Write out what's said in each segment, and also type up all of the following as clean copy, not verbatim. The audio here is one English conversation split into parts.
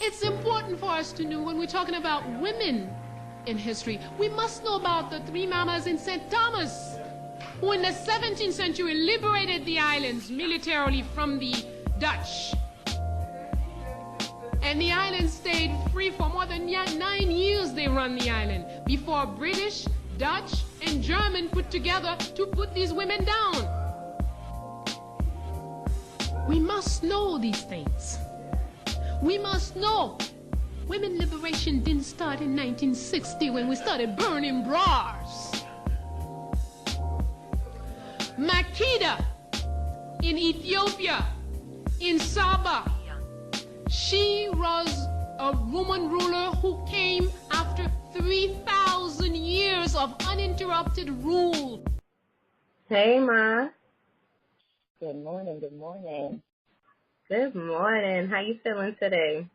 It's important for us to know when we're talking about women in history. We must know about the three mamas in St. Thomas, who in the 17th century liberated the islands militarily from the Dutch. And the island stayed free for more than 9 years. They run the island before British, Dutch, and German put together to put these women down. We must know these things. We must know women liberation didn't start in 1960 when we started burning bras. Makeda in Ethiopia, in Saba, she was a woman ruler who came after 3,000 years of uninterrupted rule. Hey, Ma. Good morning, good morning. Good morning. How you feeling today?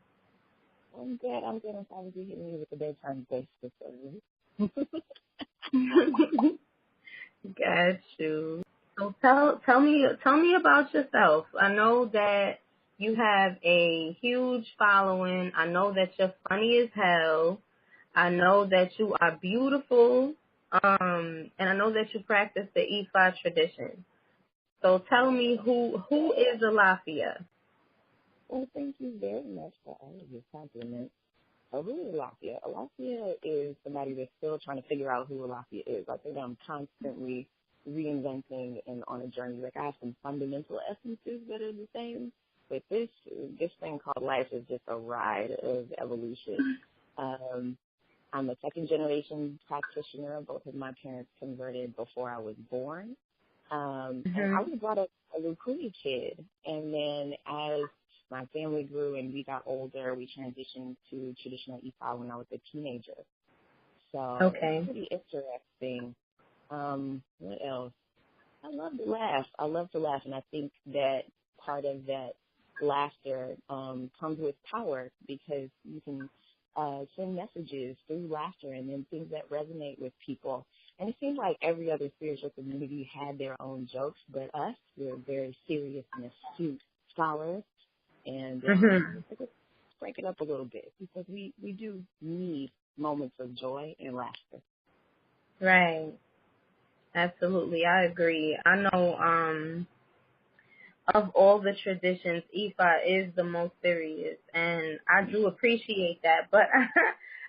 I'm good. I'm probably hitting you with the bedtime voice this early. Got you. So tell me about yourself. I know that you have a huge following. I know that you're funny as hell. I know that you are beautiful. And I know that you practice the Ifa tradition. So tell me who is Alafia? Well, thank you very much for all of your compliments. Who is Alafia? Alafia is somebody that's still trying to figure out who Alafia is. I think I'm constantly reinventing and on a journey. Like I have some fundamental essences that are the same, but this thing called life is just a ride of evolution. I'm a second generation practitioner. Both of my parents converted before I was born. And I was brought up as a Kuli kid, and then as my family grew and we got older, we transitioned to traditional Ifa when I was a teenager. So It's pretty interesting. What else? I love to laugh. And I think that part of that laughter comes with power because you can send messages through laughter and then things that resonate with people. And it seems like every other spiritual community had their own jokes, but us, we're very serious and astute scholars. And let's break it up a little bit because we do need moments of joy and laughter. Right. Absolutely. I agree. I know of all the traditions, Ifa is the most serious, and I do appreciate that, but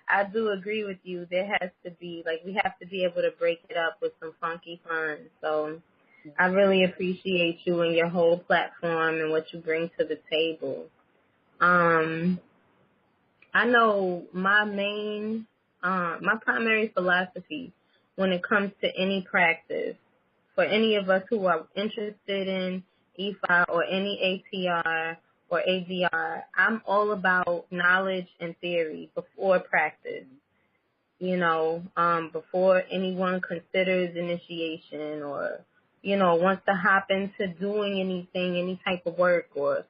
I do agree with you. There has to be, we have to be able to break it up with some funky fun. So I really appreciate you and your whole platform and what you bring to the table. I know my primary philosophy when it comes to any practice, for any of us who are interested in Ifa or any ATR or ADR, I'm all about knowledge and theory before practice. Before anyone considers initiation or, wants to hop into doing anything, any type of work or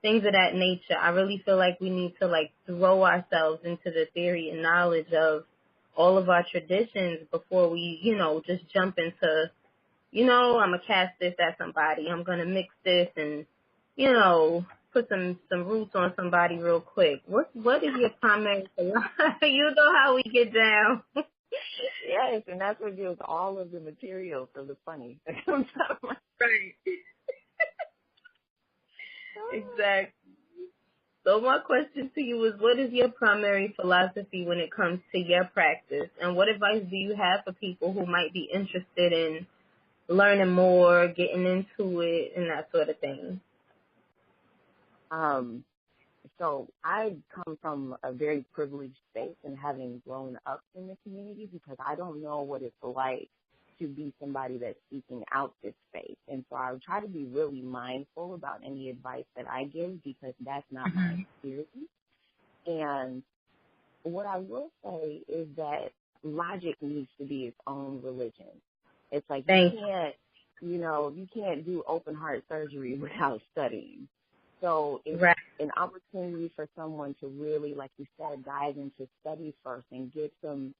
things of that nature. I really feel like we need to throw ourselves into the theory and knowledge of all of our traditions before we, just jump into, I'm going to cast this at somebody. I'm going to mix this and, put some roots on somebody real quick. What is your primary philosophy? You know how we get down. Yes, and that's what gives all of the material for the funny that comes out of my Right. Exactly. So my question to you is, what is your primary philosophy when it comes to your practice? And what advice do you have for people who might be interested in learning more, getting into it, and that sort of thing? So I come from a very privileged space and having grown up in the community because I don't know what it's like to be somebody that's seeking out this space. And so I try to be really mindful about any advice that I give because that's not my experience. And what I will say is that logic needs to be its own religion. It's like you can't do open heart surgery without studying. So it's an opportunity for someone to really, like you said, dive into study first and get some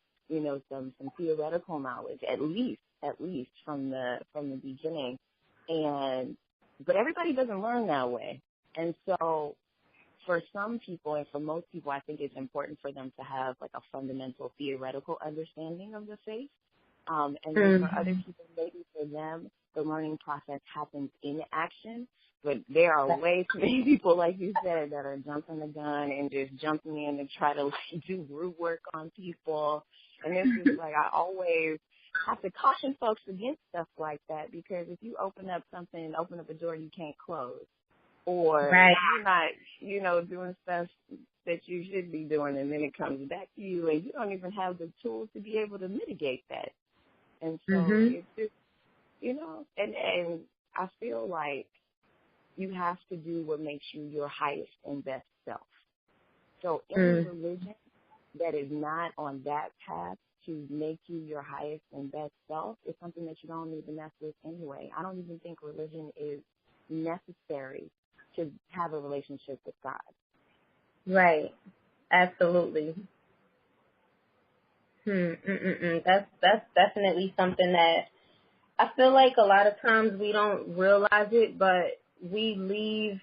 theoretical knowledge, at least from the beginning. But everybody doesn't learn that way. And so for some people and for most people, I think it's important for them to have like a fundamental theoretical understanding of the faith. And then for other people, maybe for them, the learning process happens in action. But there are way too many people, like you said, that are jumping the gun and just jumping in and try to like, do root work on people. And this is like, I always have to caution folks against stuff like that, because if you open up a door you can't close, or you're not, doing stuff that you should be doing, and then it comes back to you, and you don't even have the tools to be able to mitigate that. And so it's just, and I feel like you have to do what makes you your highest and best self. So any religion that is not on that path to make you your highest and best self is something that you don't need to mess with anyway. I don't even think religion is necessary to have a relationship with God. Right. Absolutely. That's definitely something that I feel like a lot of times we don't realize it, but we leave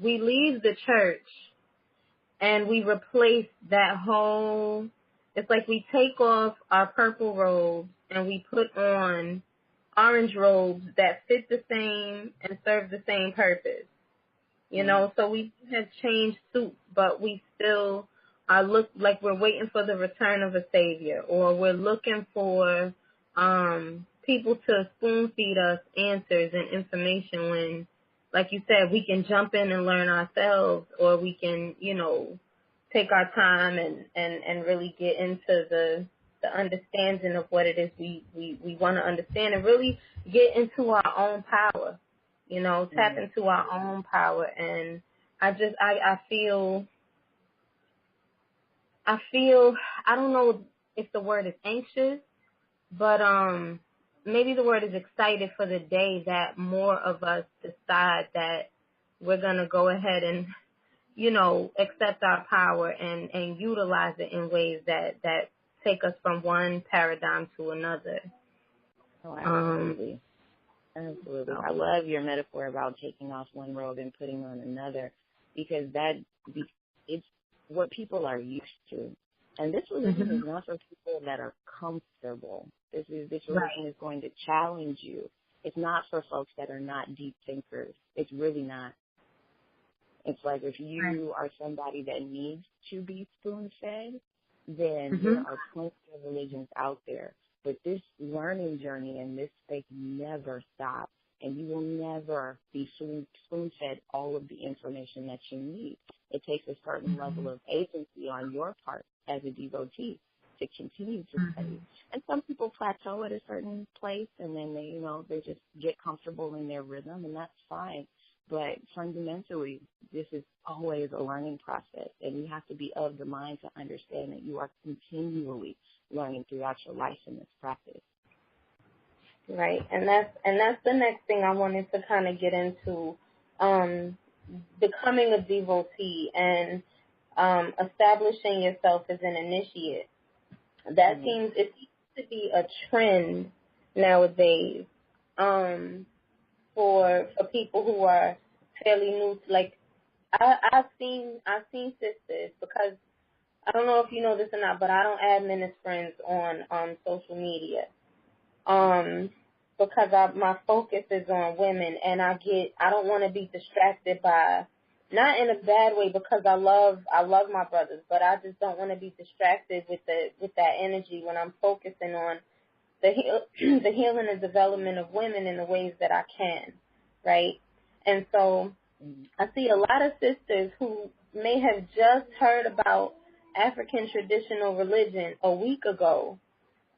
the church and we replace that whole, it's like we take off our purple robes and we put on orange robes that fit the same and serve the same purpose. So we have changed suits, but we still look like we're waiting for the return of a savior, or we're looking for people to spoon feed us answers and information when, like you said, we can jump in and learn ourselves, or we can, take our time and really get into the understanding of what it is we want to understand, and really get into our own power, tap into our own power. And I feel, I don't know if the word is anxious, but maybe the word is excited for the day that more of us decide that we're going to go ahead and, accept our power and utilize it in ways that take us from one paradigm to another. Oh, absolutely. Absolutely. I love your metaphor about taking off one robe and putting on another, because it's what people are used to. And this religion is not for people that are comfortable. This religion is going to challenge you. It's not for folks that are not deep thinkers. It's really not. It's like if you are somebody that needs to be spoon-fed, then there are plenty of religions out there. But this learning journey and this faith never stops, and you will never be spoon-fed all of the information that you need. It takes a certain level of agency on your part as a devotee to continue to study. And some people plateau at a certain place, and then they just get comfortable in their rhythm, and that's fine. But fundamentally, this is always a learning process, and you have to be of the mind to understand that you are continually learning throughout your life in this practice. Right, and that's the next thing I wanted to kind of get into, becoming a devotee and establishing yourself as an initiate. That seems to be a trend nowadays. For people who are fairly new, like I've seen sisters, because I don't know if you know this or not, but I don't add men as friends on social media, because my focus is on women, and I don't want to be distracted by, not in a bad way, because I love my brothers, but I just don't want to be distracted with that energy when I'm focusing on the healing and development of women in the ways that I can, right? And so I see a lot of sisters who may have just heard about African traditional religion a week ago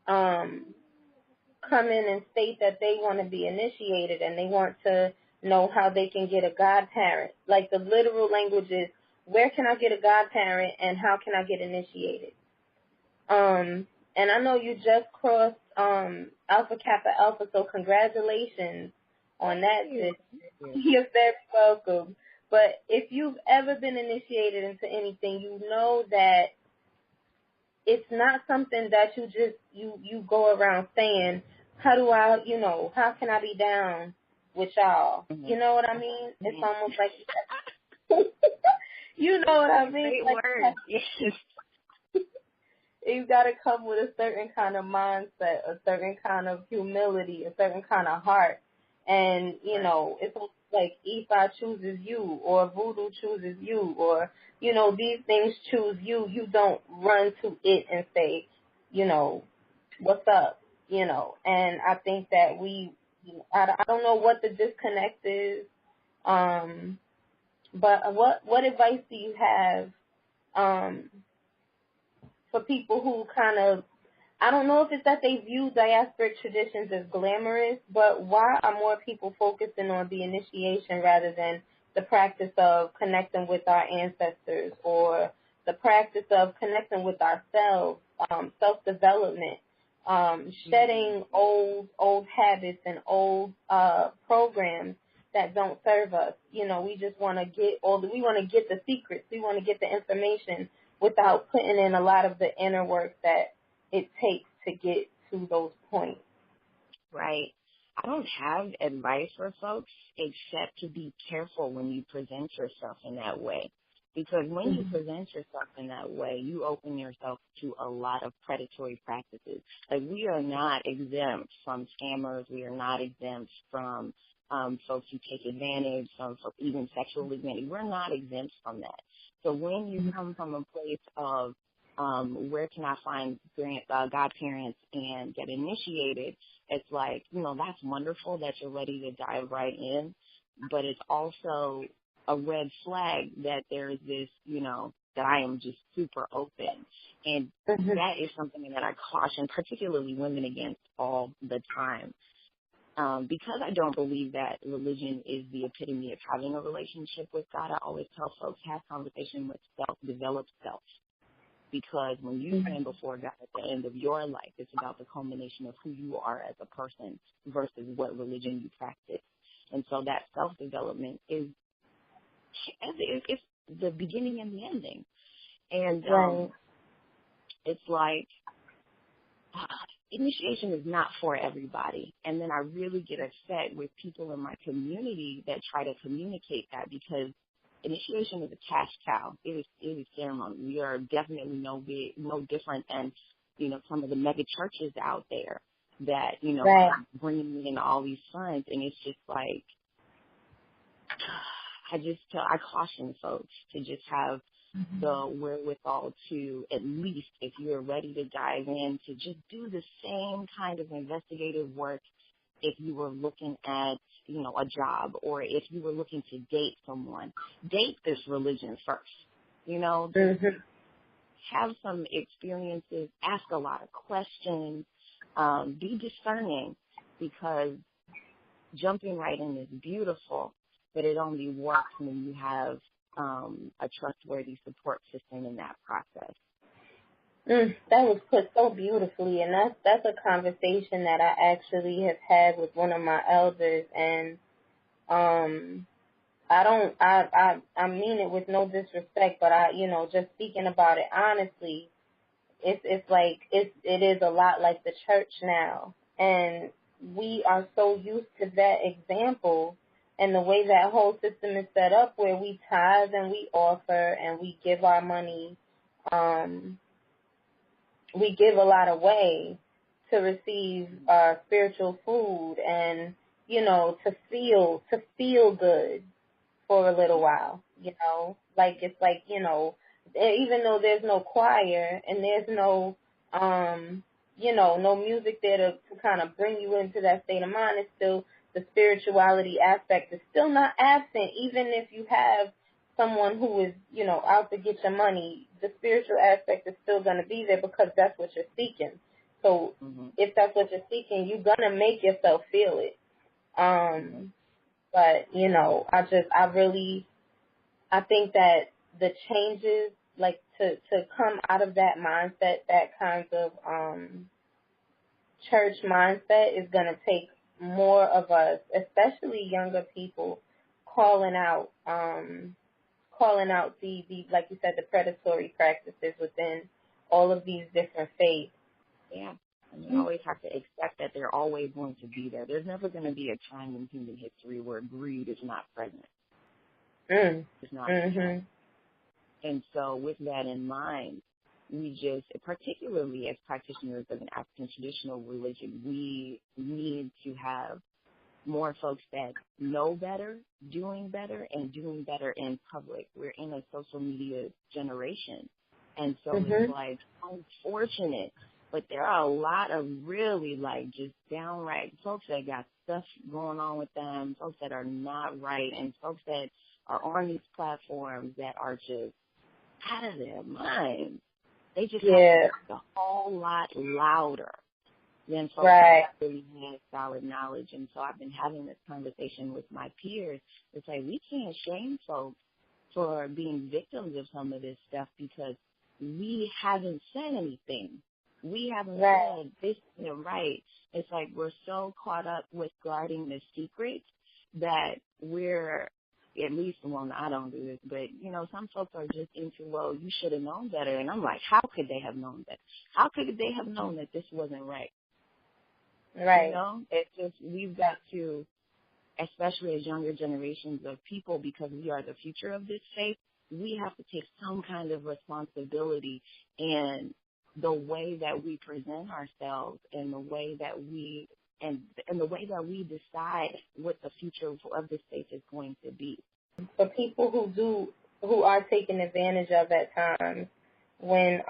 come in and state that they want to be initiated, and they want to know how they can get a godparent. Like, the literal language is, where can I get a godparent and how can I get initiated? And I know you just crossed Alpha Kappa Alpha, so congratulations on that. You're very welcome. But if you've ever been initiated into anything, you know that it's not something that you just you go around saying, how can I be down with y'all? You know what I mean? It's almost like You know what I mean? Great Like, word. Yes. you got to come with a certain kind of mindset, a certain kind of humility, a certain kind of heart. And, you Right. know, it's like Ifa chooses you or voodoo chooses you or, you know, these things choose you. You don't run to it and say, you know, what's up, you know. And I think that I don't know what the disconnect is, but what advice do you have um, for people who kind of, I don't know if it's that they view diasporic traditions as glamorous, but why are more people focusing on the initiation rather than the practice of connecting with our ancestors or the practice of connecting with ourselves, self-development, shedding old habits and old programs that don't serve us. You know, we just want to we want to get the secrets, we want to get the information without putting in a lot of the inner work that it takes to get to those points. Right. I don't have advice for folks except to be careful when you present yourself in that way. Because when you present yourself in that way, you open yourself to a lot of predatory practices. Like, we are not exempt from scammers. We are not exempt from folks who take advantage, from even sexual advantage. We're not exempt from that. So when you come from a place of where can I find godparents and get initiated, it's like, you know, that's wonderful that you're ready to dive right in, but it's also a red flag that there's this, you know, that I am just super open. And that is something that I caution particularly women against all the time. Because I don't believe that religion is the epitome of having a relationship with God, I always tell folks, have conversation with self, develop self. Because when you stand before God at the end of your life, it's about the culmination of who you are as a person versus what religion you practice. And so that self-development is it's the beginning and the ending. And it's like initiation is not for everybody. And then I really get upset with people in my community that try to communicate that, because initiation is a cash cow. It is ceremony. We are definitely no different than, you know, some of the mega churches out there that, you know, are bringing in all these funds. And it's just like, I caution folks to just have the wherewithal to, at least if you're ready to dive in, to just do the same kind of investigative work if you were looking at, you know, a job, or if you were looking to date someone. Date this religion first, you know. Have some experiences, ask a lot of questions, be discerning, because jumping right in is beautiful, but it only works when you have a trustworthy support system in that process. That was put so beautifully, and that's a conversation that I actually have had with one of my elders, and I mean it with no disrespect, but just speaking about it honestly, it's like it is a lot like the church now, and we are so used to that example and the way that whole system is set up, where we tithe and we offer and we give our money. We give a lot away to receive spiritual food and, to feel good for a little while, like it's like, even though there's no choir and there's no, no music there to kind of bring you into that state of mind, it's still the spirituality aspect is still not absent, even if you have someone who is, out to get your money. The spiritual aspect is still going to be there because that's what you're seeking. So if that's what you're seeking, you're going to make yourself feel it. But, I think that the changes, like to come out of that mindset, that kind of church mindset is going to take more of us, especially younger people, calling out the like you said, the predatory practices within all of these different faiths. Yeah. And you always have to accept that they're always going to be there. There's never going to be a time in human history where greed is not present. It's not present. And so with that in mind, we just, particularly as practitioners of an African traditional religion, we need to have more folks that know better, and doing better in public. We're in a social media generation. And so it's like unfortunate, but there are a lot of really like just downright folks that got stuff going on with them, folks that are not right, and folks that are on these platforms that are just out of their minds. They just have to talk a whole lot louder than folks that really have solid knowledge. And so I've been having this conversation with my peers. It's like we can't shame folks for being victims of some of this stuff because we haven't said anything. We haven't said this isn't right. It's like we're so caught up with guarding the secret that we're, at least, well, I don't do this, but, you know, some folks are just into, well, you should have known better. And I'm like, how could they have known that? How could they have known that this wasn't right? Right. You know, it's just, we've got to, especially as younger generations of people, because we are the future of this faith, we have to take some kind of responsibility in the way that we present ourselves and the way that we and the way that we decide what the future of this faith is going to be. For people who are taken advantage of at times when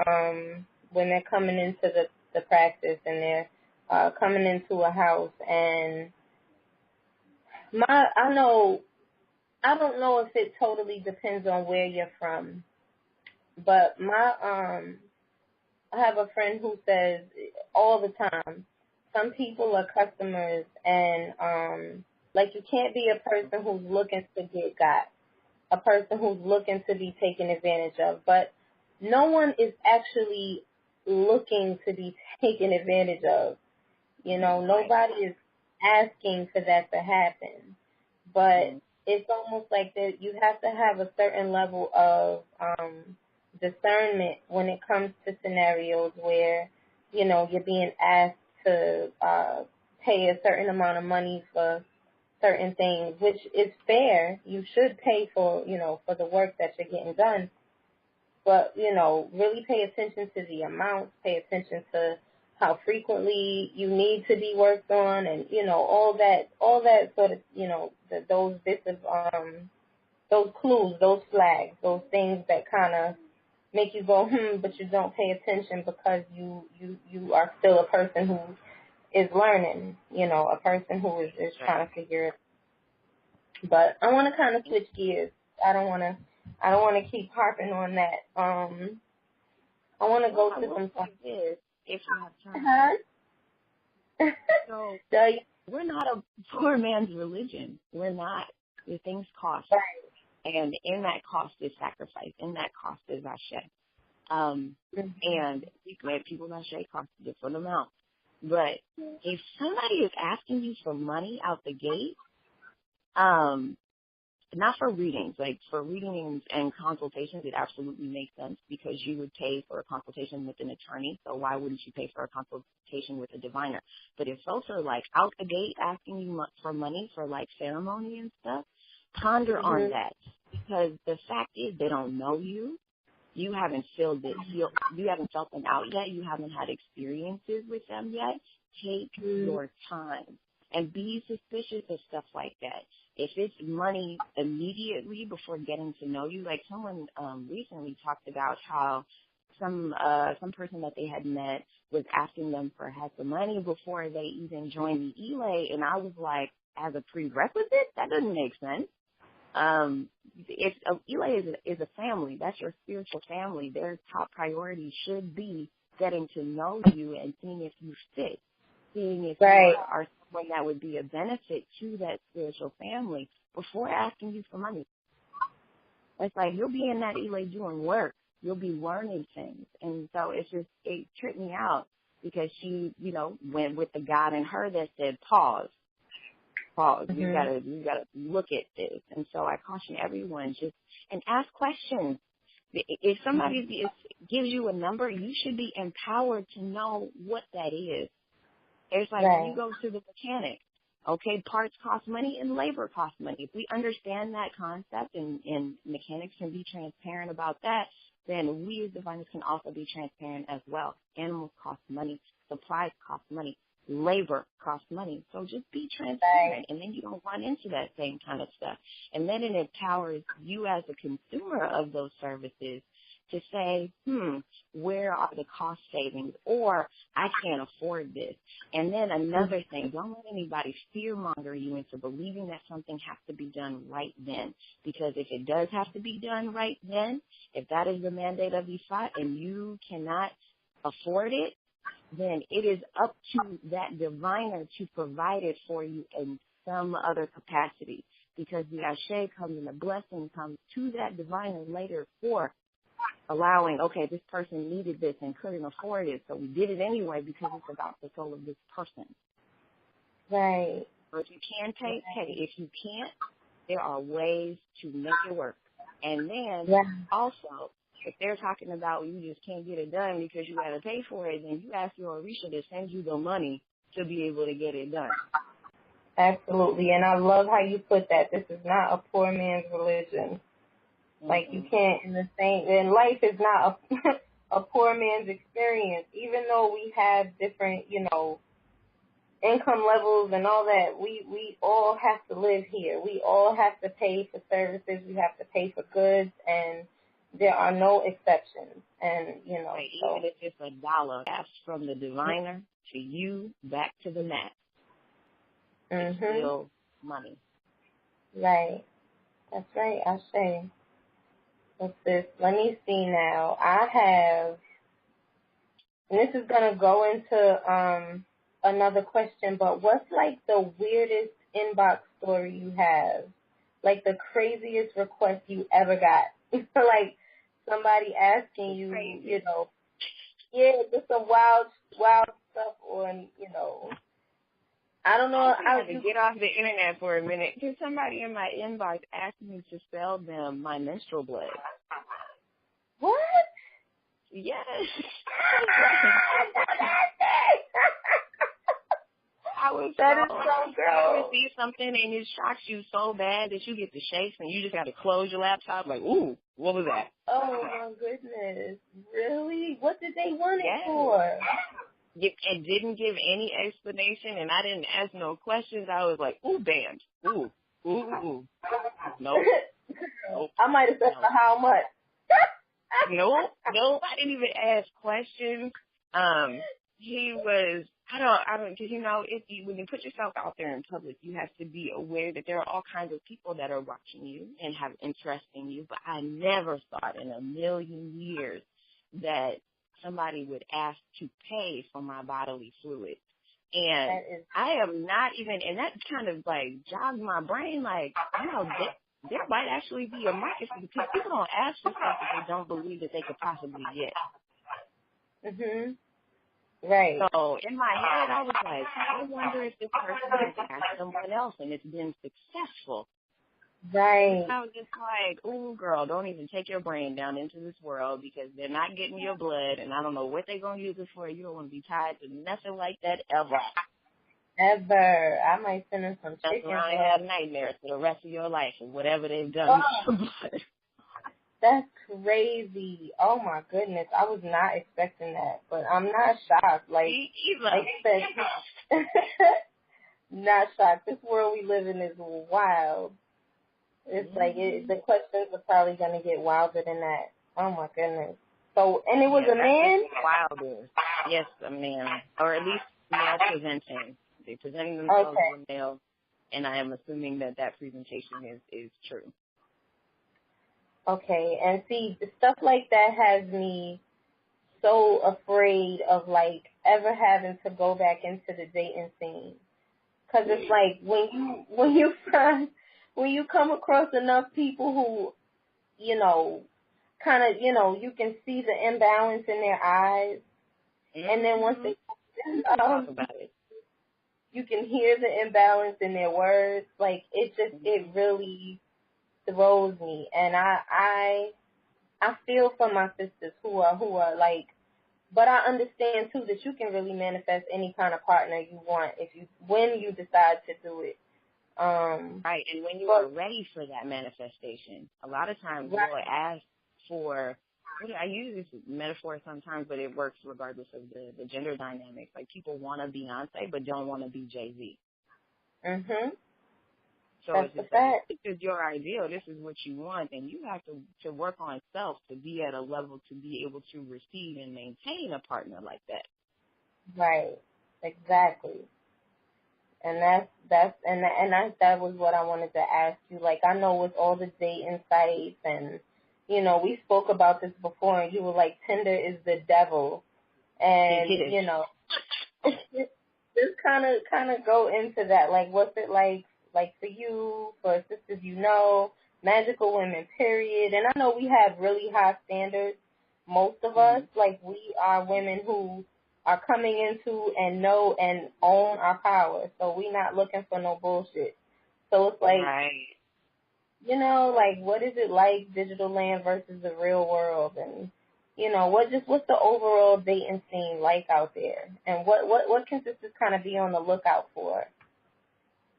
they're coming into the practice and they're coming into a house, and I don't know if it totally depends on where you're from, but I have a friend who says all the time, some people are customers, and like you can't be a person who's looking to get got, a person who's looking to be taken advantage of. But no one is actually looking to be taken advantage of. You know, nobody is asking for that to happen. But it's almost like that you have to have a certain level of discernment when it comes to scenarios where, you know, you're being asked to pay a certain amount of money for certain things, which is fair. You should pay for, you know, for the work that you're getting done. But, you know, really pay attention to the amounts, pay attention to how frequently you need to be worked on, and, you know, all that sort of, you know, those bits of, those clues, those flags, those things that kind of make you go, but you don't pay attention because you are still a person who is learning, you know, a person who is trying to figure it out. But I want to kind of switch gears. I don't want to keep harping on that. I want to go to some stuff. If you have time. So we're not a poor man's religion. We're not. The things cost. Right. And in that cost is sacrifice. In that cost is ashe. And people ashe cost a different amount. But if somebody is asking you for money out the gate, not for readings, like for readings and consultations, it absolutely makes sense because you would pay for a consultation with an attorney. So why wouldn't you pay for a consultation with a diviner? But if folks are like out the gate asking you for money for like ceremony and stuff, ponder on that, because the fact is they don't know you. You haven't felt them out yet. You haven't had experiences with them yet. Take your time and be suspicious of stuff like that. If it's money immediately before getting to know you, like someone recently talked about how some person that they had met was asking them for half the money before they even joined the Ile, and I was like, as a prerequisite, that doesn't make sense. If Ile is a family, that's your spiritual family. Their top priority should be getting to know you and seeing if you fit, seeing if you are someone that would be a benefit to that spiritual family before asking you for money. It's like you'll be in that Ile doing work. You'll be learning things. And so it tripped me out because she, you know, went with the God in her that said, pause. You gotta look at this. And so I caution everyone and ask questions. If somebody gives you a number, you should be empowered to know what that is. It's like when you go to the mechanic. Okay, parts cost money and labor costs money. If we understand that concept and mechanics can be transparent about that, then we as diviners can also be transparent as well. Animals cost money, supplies cost money, labor costs money. So just be transparent, and then you don't run into that same kind of stuff. And then it empowers you as a consumer of those services to say, where are the cost savings? Or I can't afford this. And then another thing, don't let anybody fear-monger you into believing that something has to be done right then. Because if it does have to be done right then, if that is the mandate of Ifa and you cannot afford it, then it is up to that diviner to provide it for you in some other capacity. Because the ashe comes and the blessing comes to that diviner later for allowing, okay, this person needed this and couldn't afford it, so we did it anyway because it's about the soul of this person. Right. So if you can pay. If you can't, there are ways to make it work. And then also, if they're talking about you just can't get it done because you got to pay for it, then you ask your Orisha to send you the money to be able to get it done. Absolutely. And I love how you put that. This is not a poor man's religion. Like, you can't, and life is not a poor man's experience. Even though we have different, income levels and all that, we all have to live here. We all have to pay for services. We have to pay for goods, and there are no exceptions. And, even if it's $1, that's from the diviner to you, back to the mat. It's still money. Right. That's right, I say. What's this? Let me see now. I have, and this is going to go into another question, but what's like the weirdest inbox story you have? Like the craziest request you ever got? Like somebody asking you, just some wild stuff on, I don't know how to get off the internet for a minute because somebody in my inbox asked me to sell them my menstrual blood. What? Yes. That is so gross. You ever see something and it shocks you so bad that you get the shakes and you just got to close your laptop like, ooh, what was that? Oh, my goodness. Really? What did they want it for? It didn't give any explanation, and I didn't ask no questions. I was like, ooh, banned. Ooh. Nope. I might have said for how much. Nope. I didn't even ask questions. He was, I don't, because when you put yourself out there in public, you have to be aware that there are all kinds of people that are watching you and have interest in you. But I never thought in a million years that somebody would ask to pay for my bodily fluids. And I am not even, and that kind of like jogged my brain, like, there might actually be a market for because people don't ask for stuff that they don't believe that they could possibly get. Right. So in my head, I was like, I wonder if this person has asked someone else and it's been successful. Right. I was just like, ooh, girl, don't even take your brain down into this world because they're not getting your blood, and I don't know what they're going to use it for. You don't want to be tied to nothing like that ever. Ever. I might send them some chicken. That's why I have nightmares for the rest of your life or whatever they've done. That's crazy. Oh, my goodness. I was not expecting that, but I'm not shocked. Like I said, not shocked. This world we live in is wild. It's like the questions are probably going to get wilder than that. Oh, my goodness. So, and it was a man? Wilder. Yes, a man. Or at least male presenting. They presenting themselves as a male, and I am assuming that presentation is true. Okay, and see, stuff like that has me so afraid of, like, ever having to go back into the dating scene. Because it's like, when you come across enough people who, kind of, you can see the imbalance in their eyes, and then once they talk about it, you can hear the imbalance in their words. Like, it really throws me, and I feel for my sisters who are like But I understand too that you can really manifest any kind of partner you want when you decide to do it. Right, and when you are ready for that manifestation, a lot of times right. we'll ask for. I use this metaphor sometimes, but it works regardless of the gender dynamics. Like people want to be Beyonce, but don't want to be Jay-Z. Mhm. So That's it's just the like, fact. if this is your ideal, this is what you want, and you have to work on self to be at a level to be able to receive and maintain a partner like that. Right. Exactly. And that was what I wanted to ask you. Like, I know with all the dating sites and, you know, we spoke about this before and you were like, Tinder is the devil. And, you know, just kind of go into that. Like, what's it like for you, for sisters you know, magical women, period. And I know we have really high standards, most of us. Like, we are women who are coming into and know and own our power. So we not looking for no bullshit. So it's like, right. you know, like, what is it like, digital land versus the real world? And, you know, what's the overall dating scene like out there? And what can sisters kind of be on the lookout for?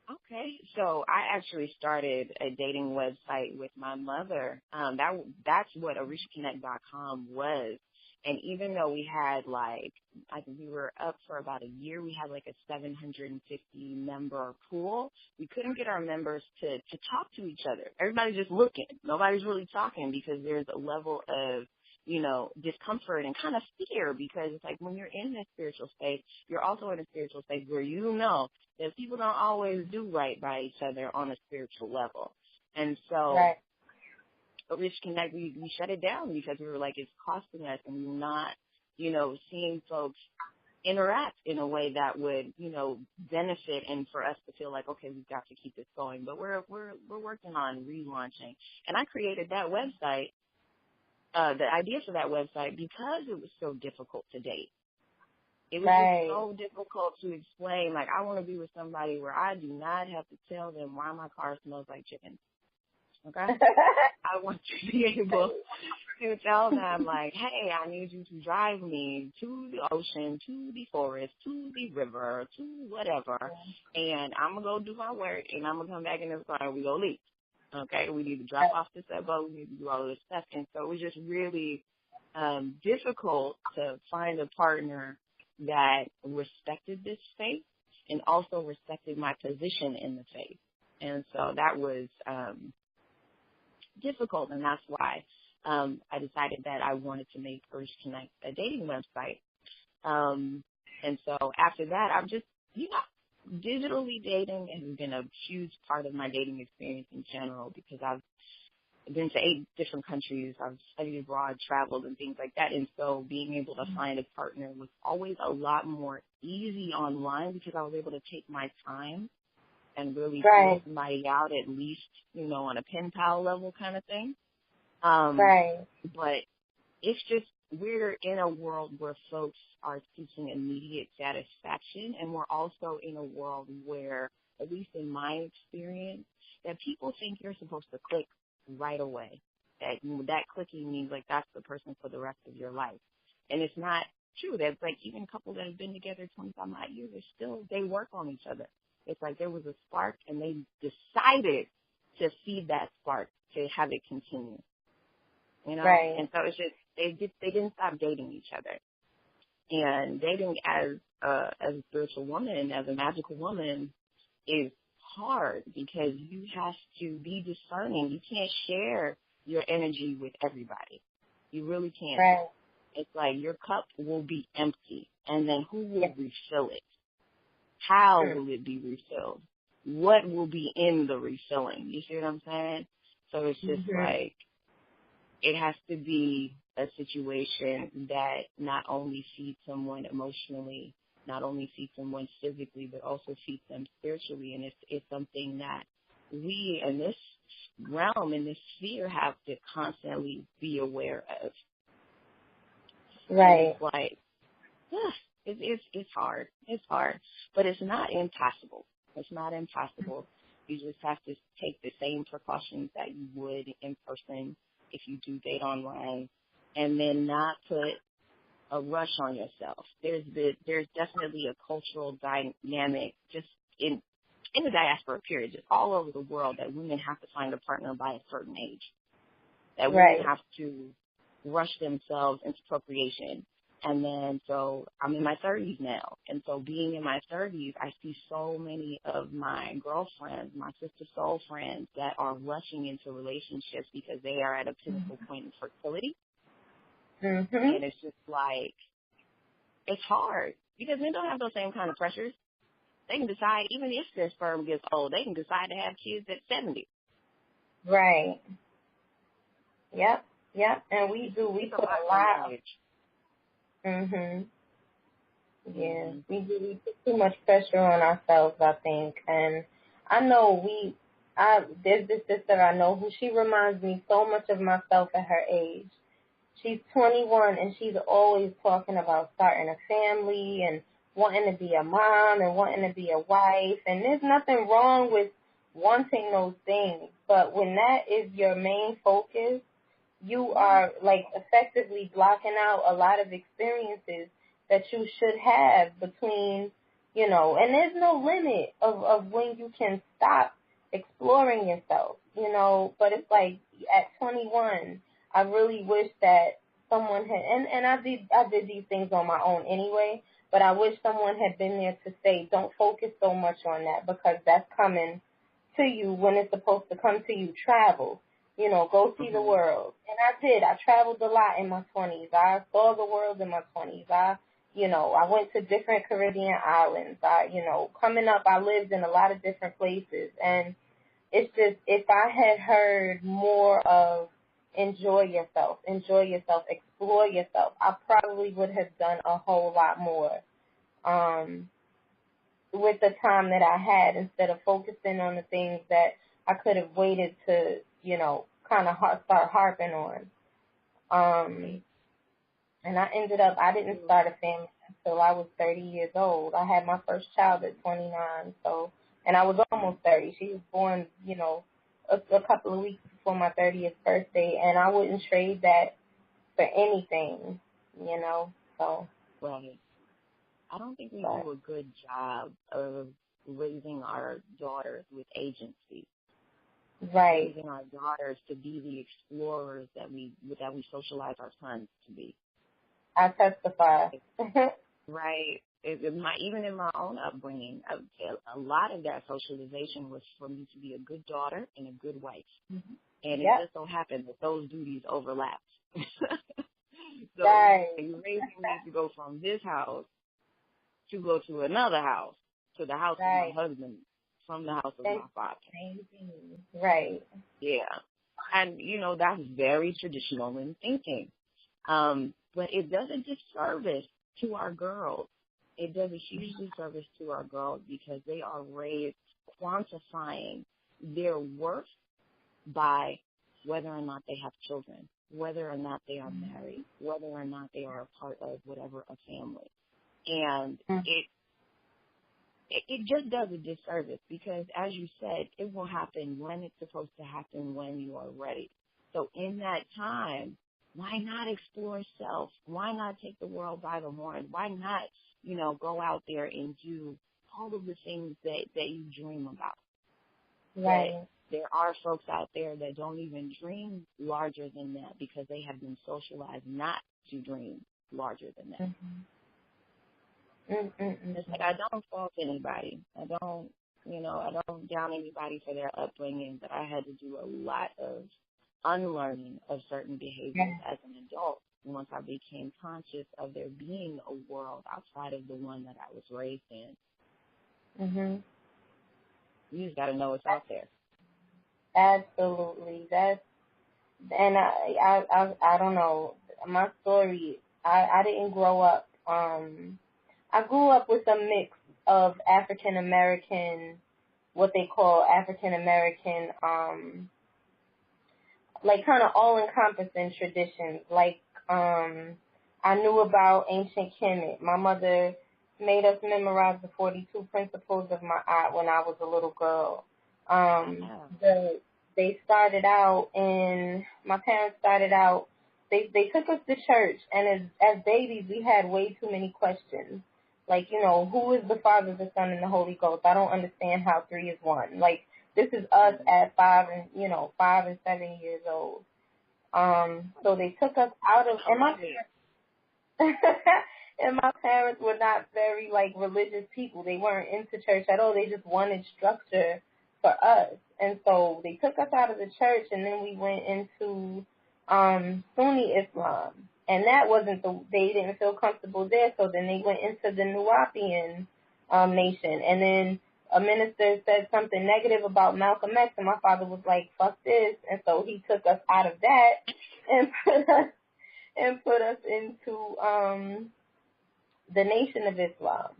Okay, so I actually started a dating website with my mother. That's what ArishaConnect.com was. And even though we had I think we were up for about a year, we had like a 750 member pool. We couldn't get our members to talk to each other. Everybody's just looking. Nobody's really talking because there's a level of, you know, discomfort and kind of fear, because it's like when you're in that spiritual state, you're also in a spiritual state where you know that people don't always do right by each other on a spiritual level. And so Right. Rich Connect, we shut it down because we were like, it's costing us, and we're not, you know, seeing folks interact in a way that would, you know, benefit and for us to feel like, okay, we've got to keep this going. But we're working on relaunching. And I created that website, the idea for that website, because it was so difficult to date. It was just so difficult to explain. Like, I want to be with somebody where I do not have to tell them why my car smells like chicken. Okay? I want to be able to tell them, like, hey, I need you to drive me to the ocean, to the forest, to the river, to whatever, and I'm going to go do my work, and I'm going to come back in this car, and we go leave. Okay? We need to drop off this boat. We need to do all of this stuff. And so it was just really difficult to find a partner that respected this faith and also respected my position in the faith. And so that was difficult, and that's why I decided that I wanted to make First Connect a dating website. And so after that, I've just, you know, digitally dating has been a huge part of my dating experience in general, because I've been to 8 different countries. I've studied abroad, traveled, and things like that. And so being able to find a partner was always a lot more easy online, because I was able to take my time and really feel somebody out, at least, you know, on a pen pal level kind of thing. But it's just, we're in a world where folks are seeking immediate satisfaction, and we're also in a world where, at least in my experience, that people think you're supposed to click right away. That clicking means like that's the person for the rest of your life. And it's not true. That's like even couples that have been together 25 years, they work on each other. It's like there was a spark, and they decided to feed that spark, to have it continue. You know? And so it's just, they didn't stop dating each other. And dating as a spiritual woman, as a magical woman, is hard, because you have to be discerning. You can't share your energy with everybody. You really can't. It's like your cup will be empty, and then who will refill it? How will it be refilled? What will be in the refilling? You see what I'm saying? So it's just like, it has to be a situation that not only feeds someone emotionally, not only feeds someone physically, but also feeds them spiritually. And it's something that we in this realm, in this sphere, have to constantly be aware of. And it's like, it's hard. It's hard. But it's not impossible. It's not impossible. You just have to take the same precautions that you would in person if you do date online, and then not put a rush on yourself. There's definitely a cultural dynamic just in the diaspora period, just all over the world, that women have to find a partner by a certain age. That women have to rush themselves into procreation. And then, so I'm in my 30s now. And so being in my 30s, I see so many of my girlfriends, my sister soul friends, that are rushing into relationships because they are at a pinnacle point in fertility. Mm-hmm. And it's just like, it's hard because men don't have those same kind of pressures. They can decide, even if their sperm gets old, they can decide to have kids at 70. Right. Yep. And we put a lot. Mhm. Yeah, we put too much pressure on ourselves, I think. And I know there's this sister I know who she reminds me so much of myself at her age. She's 21 and she's always talking about starting a family and wanting to be a mom and wanting to be a wife. And there's nothing wrong with wanting those things. But when that is your main focus, you are like effectively blocking out a lot of experiences that you should have between, and there's no limit of when you can stop exploring yourself, but it's like at 21, I really wish that someone had, and I did these things on my own anyway, but I wish someone had been there to say, don't focus so much on that because that's coming to you when it's supposed to come to you. Travel. Go see the world. And I did. I traveled a lot in my 20s. I saw the world in my 20s. I went to different Caribbean islands. Coming up, I lived in a lot of different places. And it's just, if I had heard more of enjoy yourself, explore yourself, I probably would have done a whole lot more with the time that I had instead of focusing on the things that I could have waited to, kind of start harping on. And I didn't start a family until I was 30 years old. I had my first child at 29, and I was almost 30. She was born, a couple of weeks before my 30th birthday, and I wouldn't trade that for anything, so. Right. I don't think we do a good job of raising our daughters with agency. Right. Raising our daughters to be the explorers that we socialize our sons to be. I testify. Right. Even in my own upbringing, a lot of that socialization was for me to be a good daughter and a good wife. Mm-hmm. And it just so happened that those duties overlapped. So you're raising me to go from this house to go to another house, to the house of my husband, from the house of my father. Right. Yeah. And, that's very traditional in thinking. But it does a disservice to our girls. It does a huge disservice to our girls because they are raised quantifying their worth by whether or not they have children, whether or not they are married, whether or not they are a part of whatever a family. And it just does a disservice because, as you said, it will happen when it's supposed to happen, when you are ready. So in that time, why not explore self? Why not take the world by the horn? Why not, go out there and do all of the things that you dream about? Right. But there are folks out there that don't even dream larger than that because they have been socialized not to dream larger than that. It's like I don't fault anybody. I don't down anybody for their upbringing, but I had to do a lot of unlearning of certain behaviors as an adult once I became conscious of there being a world outside of the one that I was raised in. You just got to know it's out there. Absolutely. And I don't know. My story, I didn't grow up. I grew up with a mix of African American, what they call African American, like kind of all-encompassing traditions. Like, I knew about ancient Kemet. My mother made us memorize the 42 principles of Ma'at when I was a little girl. My parents started out they took us to church, and as babies, we had way too many questions. Like, who is the Father, the Son, and the Holy Ghost? I don't understand how three is one. Like, this is us at 5 and 7 years old. So they took us out of, and my parents were not very, like, religious people. They weren't into church at all. They just wanted structure for us. And so they took us out of the church, and then we went into Sunni Islam. And that wasn't they didn't feel comfortable there, so then they went into the Nuwapian nation. And then a minister said something negative about Malcolm X, and my father was like, fuck this. And so he took us out of that and put us into the Nation of Islam.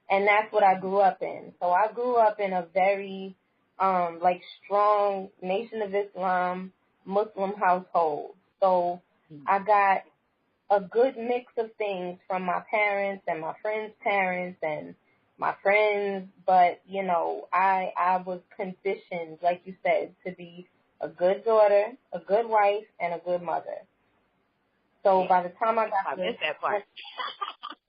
And that's what I grew up in. So I grew up in a very strong Nation of Islam Muslim household. So I got a good mix of things from my parents and my friends' parents and my friends, but, I was conditioned, like you said, to be a good daughter, a good wife, and a good mother. So by the time I got to that part.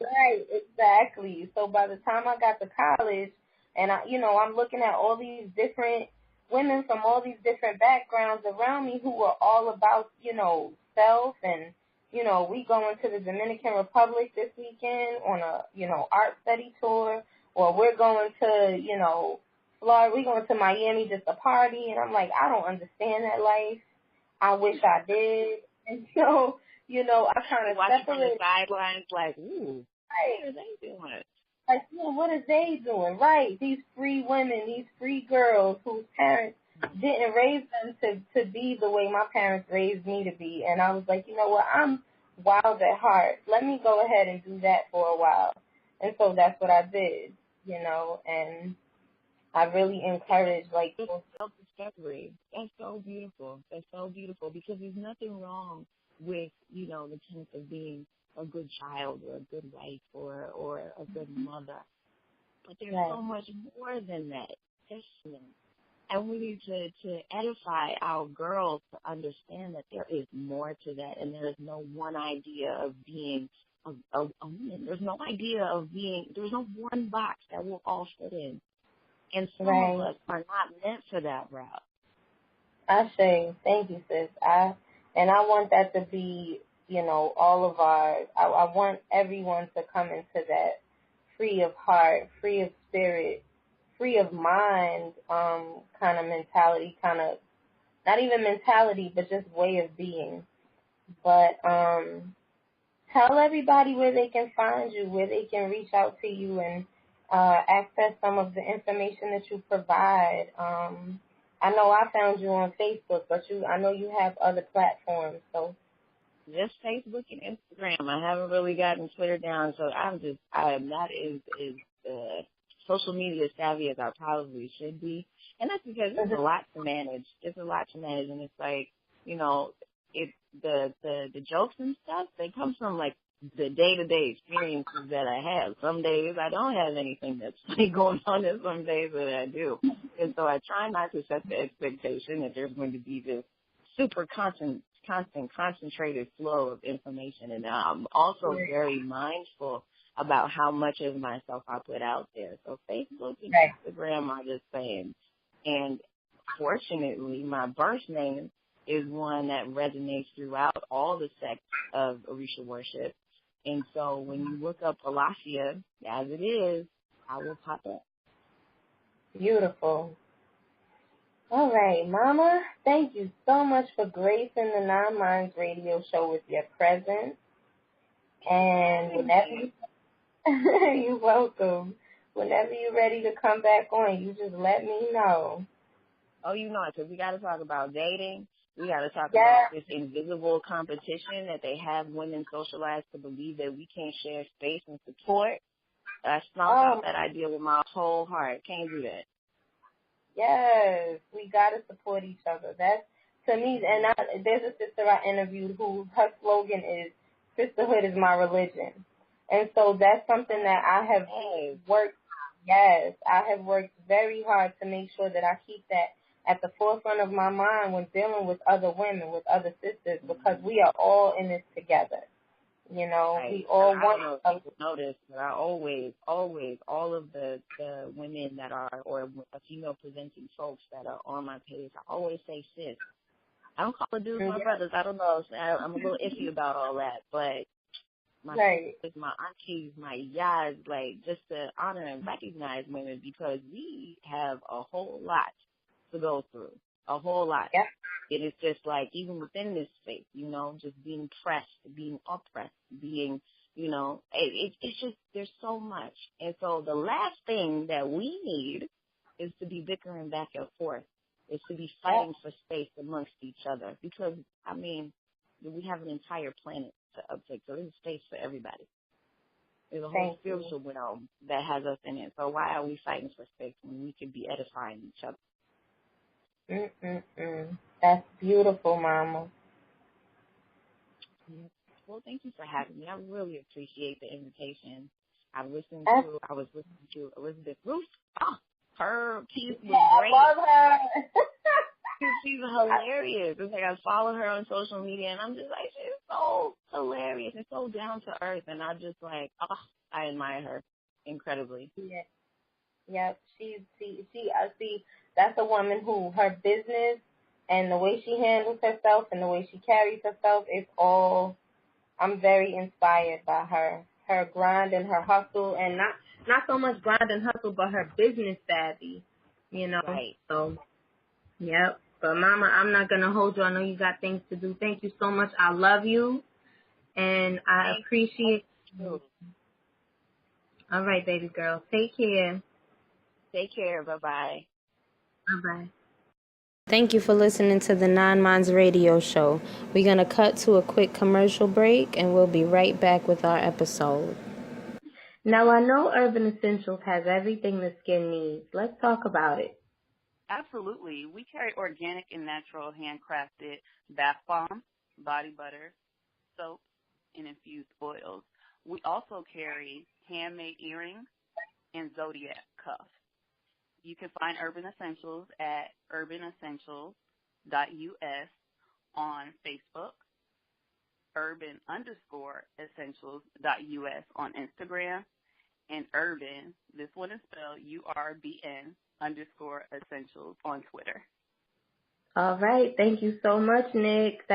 Right, exactly. So by the time I got to college, and I'm looking at all these different women from all these different backgrounds around me who were all about, self, and we going to the Dominican Republic this weekend on a, art study tour, or we're going to, Florida, we're going to Miami just to party, and I'm like, I don't understand that life. I wish I did. And so, I kind of watching separated. From the sidelines, like, ooh, right. What are they doing? Like, what are they doing? Right, these free women, these free girls whose parents didn't raise them to be the way my parents raised me to be. And I was like, you know what, I'm wild at heart. Let me go ahead and do that for a while. And so that's what I did, and I really encourage, like, self-discovery. That's so beautiful. That's so beautiful, because there's nothing wrong with, the tenets of being a good child or a good wife or a good mother. But there's so much more than that. And we need to edify our girls to understand that there is more to that, and there is no one idea of being a woman. There's no idea of there's no one box that we'll all fit in. And some of us are not meant for that route. I say, thank you, sis. I want that to be, all of ours. I want everyone to come into that free of heart, free of spirit, free of mind, kind of mentality, not even mentality, but just way of being. But tell everybody where they can find you, where they can reach out to you and access some of the information that you provide. I know I found you on Facebook, but I know you have other platforms. So just Facebook and Instagram. I haven't really gotten Twitter down, so I'm not as social media savvy as I probably should be. And that's because there's a lot to manage. There's a lot to manage, and it's like, it's the jokes and stuff, they come from like the day-to-day experiences that I have. Some days I don't have anything that's funny going on, and some days that I do. And so I try not to set the expectation that there's going to be this super constant, concentrated flow of information. And I'm also very mindful about how much of myself I put out there. So Facebook and Instagram are the same. And fortunately, my birth name is one that resonates throughout all the sects of Orisha worship. And so when you look up Alafia, as it is, I will pop up. Beautiful. All right, Mama, thank you so much for gracing the Nine Minds radio show with your presence. And you're welcome. Whenever you're ready to come back on, you just let me know. Oh, you know it, because we got to talk about dating. We got to talk about this invisible competition that they have women socialized to believe that we can't share space and support. I snuck out that idea with my whole heart. Can't do that. Yes, we got to support each other. That's, to me, and there's a sister I interviewed who her slogan is, sisterhood is my religion. And so that's something that I have worked very hard to make sure that I keep that at the forefront of my mind when dealing with other women, with other sisters, because we are all in this together. You know, Right. we all I don't know if people notice, but I always, all of the women that are, or female presenting folks that are on my page, I always say sis. I don't call the dudes my brothers. I don't know. I'm a little iffy about all that, but my sisters, my aunties, my yas, like, just to honor and recognize women, because we have a whole lot to go through, a whole lot. Yeah. It is just like, even within this space, you know, just being pressed, being oppressed, being, you know, it's just, there's so much. And so the last thing that we need is to be bickering back and forth, is to be fighting for space amongst each other. Because, I mean, we have an entire planet to uptake, so there's space for everybody. There's a whole spiritual realm that has us in it. So why are we fighting for space when we could be edifying each other? That's beautiful, Mama. Yeah. Well, thank you for having me. I really appreciate the invitation. I was listening to Elizabeth Ruth. Oh, her piece was great. I love her. She's hilarious. It's like I follow her on social media, and I'm just like, she's so hilarious and so down to earth. And I'm just like, oh, I admire her incredibly. Yeah. Yep. She. I see. That's a woman who her business and the way she handles herself and the way she carries herself is all. I'm very inspired by her grind and her hustle, and not so much grind and hustle, but her business savvy. You know. Right. So. Yep. But Mama, I'm not gonna hold you. I know you got things to do. Thank you so much. I love you, and I appreciate you. All right, baby girl. Take care. Take care. Bye-bye. Bye-bye. Thank you for listening to the Nine Minds Radio Show. We're going to cut to a quick commercial break, and we'll be right back with our episode. Now, I know Urban Essentials has everything the skin needs. Let's talk about it. Absolutely. We carry organic and natural handcrafted bath bombs, body butter, soaps, and infused oils. We also carry handmade earrings and Zodiac cuffs. You can find Urban Essentials at urbanessentials.us on Facebook, urban_essentials.us on Instagram, and Urban, this one is spelled URBN_essentials on Twitter. All right. Thank you so much, Nick.